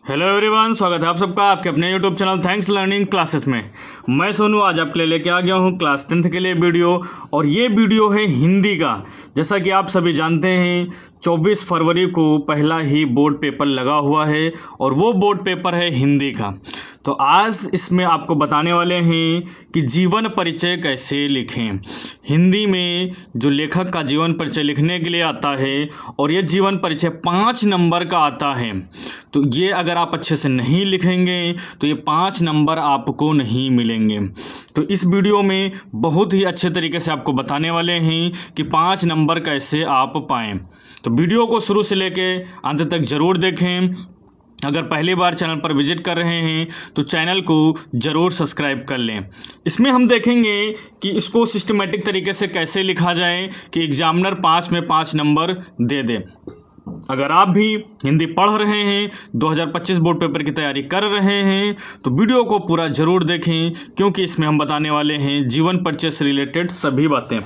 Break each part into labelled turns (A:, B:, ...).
A: Hello everyone, स्वागत है आप सबका आपके अपने YouTube channel thanks learning classes में। मैं सोनू आज आपके लिए लेके आ गया हूँ क्लास 10th के लिए वीडियो। और ये वीडियो है हिंदी का। जैसा कि आप सभी जानते हैं 24 फरवरी को पहला ही बोर्ड पेपर लगा हुआ है और वो बोर्ड पेपर है हिंदी का। तो आज इसमें आपको बताने वाले हैं कि जीवन परिचय कैसे लिखें। हिंदी में जो लेखक का जीवन परिचय लिखने के लिए आता है और ये जीवन परिचय 5 नंबर का आता है। तो ये अगर आप अच्छे से नहीं लिखेंगे तो ये 5 नंबर आपको नहीं मिलेंगे। तो इस वीडियो में बहुत ही अच्छे तरीके से आपको बताने वाले हैं कि 5 नंबर कैसे आप पाएँ। तो वीडियो को शुरू से लेके अंत तक ज़रूर देखें। अगर पहली बार चैनल पर विजिट कर रहे हैं तो चैनल को ज़रूर सब्सक्राइब कर लें। इसमें हम देखेंगे कि इसको सिस्टमेटिक तरीके से कैसे लिखा जाए कि एग्जामिनर 5 में 5 नंबर दे दे। अगर आप भी हिंदी पढ़ रहे हैं, 2025 बोर्ड पेपर की तैयारी कर रहे हैं तो वीडियो को पूरा ज़रूर देखें, क्योंकि इसमें हम बताने वाले हैं जीवन परिचय से रिलेटेड सभी बातें।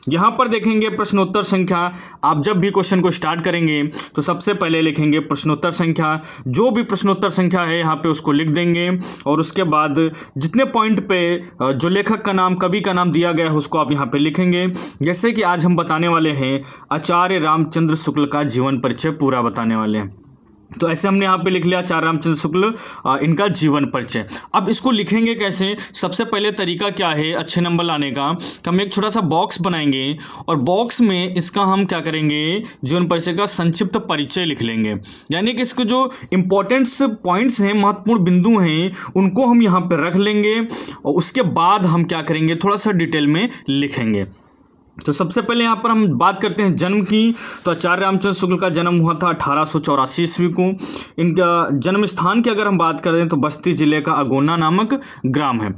A: यहाँ पर देखेंगे प्रश्नोत्तर संख्या। आप जब भी क्वेश्चन को स्टार्ट करेंगे तो सबसे पहले लिखेंगे प्रश्नोत्तर संख्या। जो भी प्रश्नोत्तर संख्या है यहाँ पे उसको लिख देंगे और उसके बाद जितने पॉइंट पे जो लेखक का नाम, कवि का नाम दिया गया है उसको आप यहाँ पे लिखेंगे। जैसे कि आज हम बताने वाले हैं आचार्य रामचंद्र शुक्ल का जीवन परिचय पूरा बताने वाले हैं। तो ऐसे हमने यहाँ पे लिख लिया आचार्य रामचंद्र शुक्ल इनका जीवन परिचय। अब इसको लिखेंगे कैसे? सबसे पहले तरीका क्या है अच्छे नंबर लाने का कि हम एक छोटा सा बॉक्स बनाएंगे और बॉक्स में इसका हम क्या करेंगे, जीवन परिचय का संक्षिप्त परिचय लिख लेंगे। यानी कि इसके जो इंपॉर्टेंट्स पॉइंट्स हैं, महत्वपूर्ण बिंदु हैं, उनको हम यहाँ पर रख लेंगे और उसके बाद हम क्या करेंगे, थोड़ा सा डिटेल में लिखेंगे। तो सबसे पहले यहाँ पर हम बात करते हैं जन्म की। तो आचार्य रामचंद्र शुक्ल का जन्म हुआ था 1884 ईस्वी को। इनका जन्म स्थान की अगर हम बात करें तो बस्ती जिले का अगोना नामक ग्राम है।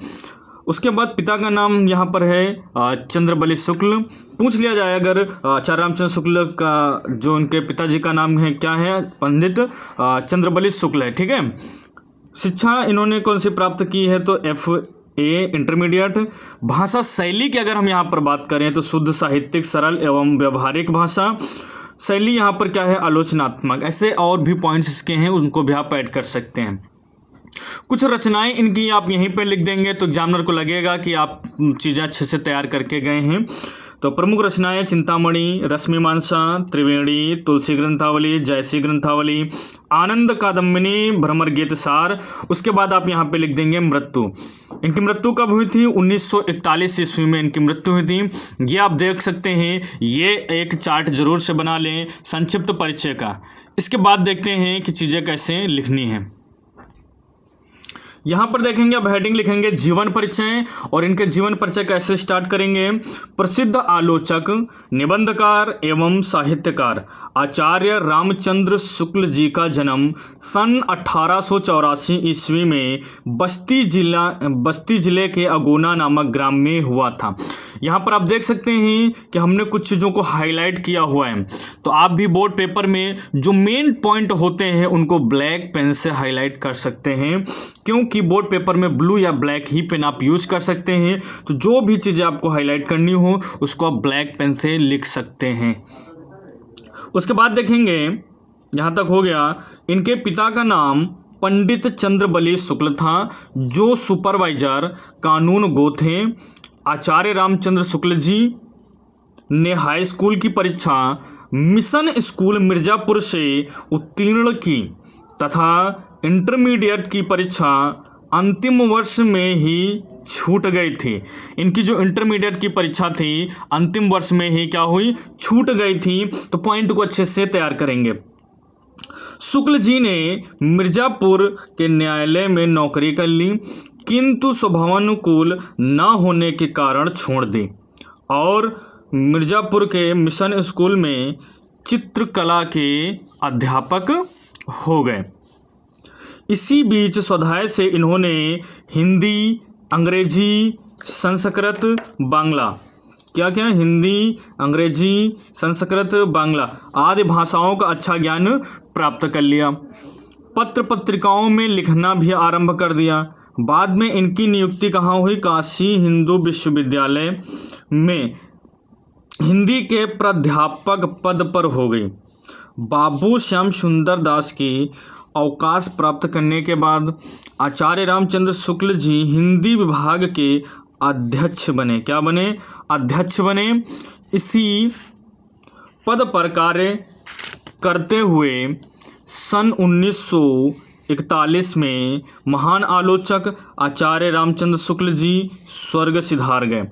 A: उसके बाद पिता का नाम यहाँ पर है चंद्रबली शुक्ल। पूछ लिया जाए अगर आचार्य रामचंद्र शुक्ल का जो उनके पिताजी का नाम है क्या है, पंडित चंद्रबली शुक्ल है। ठीक है। शिक्षा इन्होंने कौन सी प्राप्त की है तो इंटरमीडिएट। भाषा शैली की अगर हम यहाँ पर बात करें तो शुद्ध साहित्यिक, सरल एवं व्यवहारिक भाषा शैली। यहाँ पर क्या है, आलोचनात्मक। ऐसे और भी पॉइंट्स इसके हैं, उनको भी आप ऐड कर सकते हैं। कुछ रचनाएं इनकी आप यहीं पर लिख देंगे तो एग्जामिनर को लगेगा कि आप चीज़ें अच्छे से तैयार करके गए हैं। तो प्रमुख रचनाएं चिंतामणि, रश्मिमांसा, त्रिवेणी, तुलसी ग्रंथावली, जयसी ग्रंथावली, आनंद कादम्बिनी, भ्रमर गीत सार। उसके बाद आप यहाँ पे लिख देंगे मृत्यु। इनकी मृत्यु कब हुई थी? 1941 ईस्वी में इनकी मृत्यु हुई थी। ये आप देख सकते हैं, ये एक चार्ट जरूर से बना लें संक्षिप्त परिचय का। इसके बाद देखते हैं कि चीज़ें कैसे लिखनी है। यहाँ पर देखेंगे अब हेडिंग लिखेंगे जीवन परिचय और इनके जीवन परिचय कैसे स्टार्ट करेंगे। प्रसिद्ध आलोचक, निबंधकार एवं साहित्यकार आचार्य रामचंद्र शुक्ल जी का जन्म सन 1884 ईस्वी में बस्ती जिले के अगोना नामक ग्राम में हुआ था। यहाँ पर आप देख सकते हैं कि हमने कुछ चीज़ों को हाईलाइट किया हुआ है। तो आप भी बोर्ड पेपर में जो मेन पॉइंट होते हैं उनको ब्लैक पेन से हाईलाइट कर सकते हैं, क्योंकि बोर्ड पेपर में ब्लू या ब्लैक ही पेन आप यूज़ कर सकते हैं। तो जो भी चीज़ें आपको हाईलाइट करनी हो उसको आप ब्लैक पेन से लिख सकते हैं। उसके बाद देखेंगे, यहाँ तक हो गया। इनके पिता का नाम पंडित चंद्रबली शुक्ल था, जो सुपरवाइजर कानून गो थे। आचार्य रामचंद्र शुक्ल जी ने हाई स्कूल की परीक्षा मिशन स्कूल मिर्ज़ापुर से उत्तीर्ण की तथा इंटरमीडिएट की परीक्षा अंतिम वर्ष में ही छूट गई थी। इनकी जो इंटरमीडिएट की परीक्षा थी अंतिम वर्ष में ही क्या हुई, छूट गई थी। तो पॉइंट को अच्छे से तैयार करेंगे। शुक्ल जी ने मिर्ज़ापुर के न्यायालय में नौकरी कर ली, किंतु स्वभावानुकूल न होने के कारण छोड़ दी और मिर्ज़ापुर के मिशन स्कूल में चित्रकला के अध्यापक हो गए। इसी बीच स्वधाय से इन्होंने हिंदी, अंग्रेजी, संस्कृत, बांग्ला हिंदी, अंग्रेजी, संस्कृत, बांग्ला आदि भाषाओं का अच्छा ज्ञान प्राप्त कर लिया। पत्र पत्रिकाओं में लिखना भी आरंभ कर दिया। बाद में इनकी नियुक्ति कहाँ हुई? काशी हिंदू विश्वविद्यालय में हिंदी के प्राध्यापक पद पर हो गई। बाबू श्याम सुंदर दास के अवकाश प्राप्त करने के बाद आचार्य रामचंद्र शुक्ल जी हिंदी विभाग के अध्यक्ष बने। क्या बने? अध्यक्ष बने। इसी पद पर कार्य करते हुए सन 1941 में महान आलोचक आचार्य रामचंद्र शुक्ल जी स्वर्ग सिधार गए।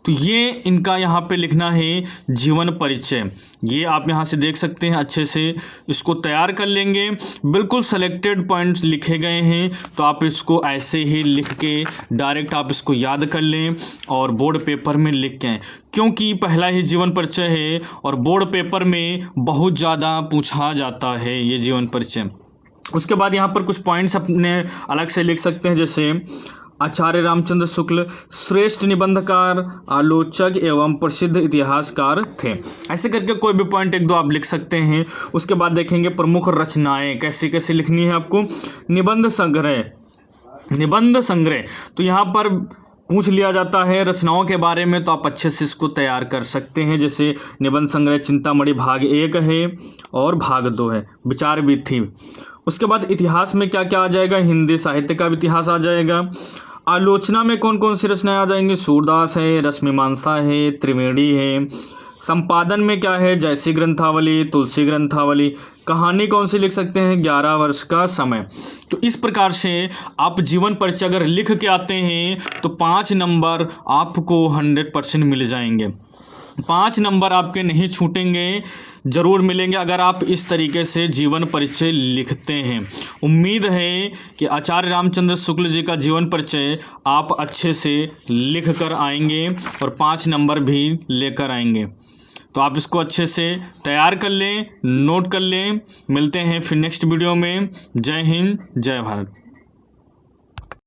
A: तो ये इनका यहाँ पे लिखना है जीवन परिचय। ये आप यहाँ से देख सकते हैं, अच्छे से इसको तैयार कर लेंगे। बिल्कुल सेलेक्टेड पॉइंट्स लिखे गए हैं, तो आप इसको ऐसे ही लिख के डायरेक्ट आप इसको याद कर लें और बोर्ड पेपर में लिख के, क्योंकि पहला ही जीवन परिचय है और बोर्ड पेपर में बहुत ज़्यादा पूछा जाता है ये जीवन परिचय। उसके बाद यहाँ पर कुछ पॉइंट्स अपने अलग से लिख सकते हैं, जैसे आचार्य रामचंद्र शुक्ल श्रेष्ठ निबंधकार, आलोचक एवं प्रसिद्ध इतिहासकार थे। ऐसे करके कोई भी पॉइंट एक दो आप लिख सकते हैं। उसके बाद देखेंगे प्रमुख रचनाएं कैसे कैसे लिखनी है आपको। निबंध संग्रह, तो यहाँ पर पूछ लिया जाता है रचनाओं के बारे में, तो आप अच्छे से इसको तैयार कर सकते हैं। जैसे निबंध संग्रह चिंतामणि भाग 1 है और भाग 2 है, विचार भी थी। उसके बाद इतिहास में क्या क्या आ जाएगा? हिंदी साहित्य का भी इतिहास आ जाएगा। आलोचना में कौन कौन सी रचनाएं आ जाएंगी? सूरदास है, रसमीमांसा है, त्रिवेणी है। संपादन में क्या है? जयसी ग्रंथावली, तुलसी ग्रंथावली। कहानी कौन सी लिख सकते हैं? 11 वर्ष का समय। तो इस प्रकार से आप जीवन परिचय अगर लिख के आते हैं तो 5 नंबर आपको 100% मिल जाएंगे। 5 नंबर आपके नहीं छूटेंगे, ज़रूर मिलेंगे अगर आप इस तरीके से जीवन परिचय लिखते हैं। उम्मीद है कि आचार्य रामचंद्र शुक्ल जी का जीवन परिचय आप अच्छे से लिख कर आएंगे और 5 नंबर भी लेकर आएंगे। तो आप इसको अच्छे से तैयार कर लें, नोट कर लें। मिलते हैं फिर नेक्स्ट वीडियो में। जय हिंद, जय भारत।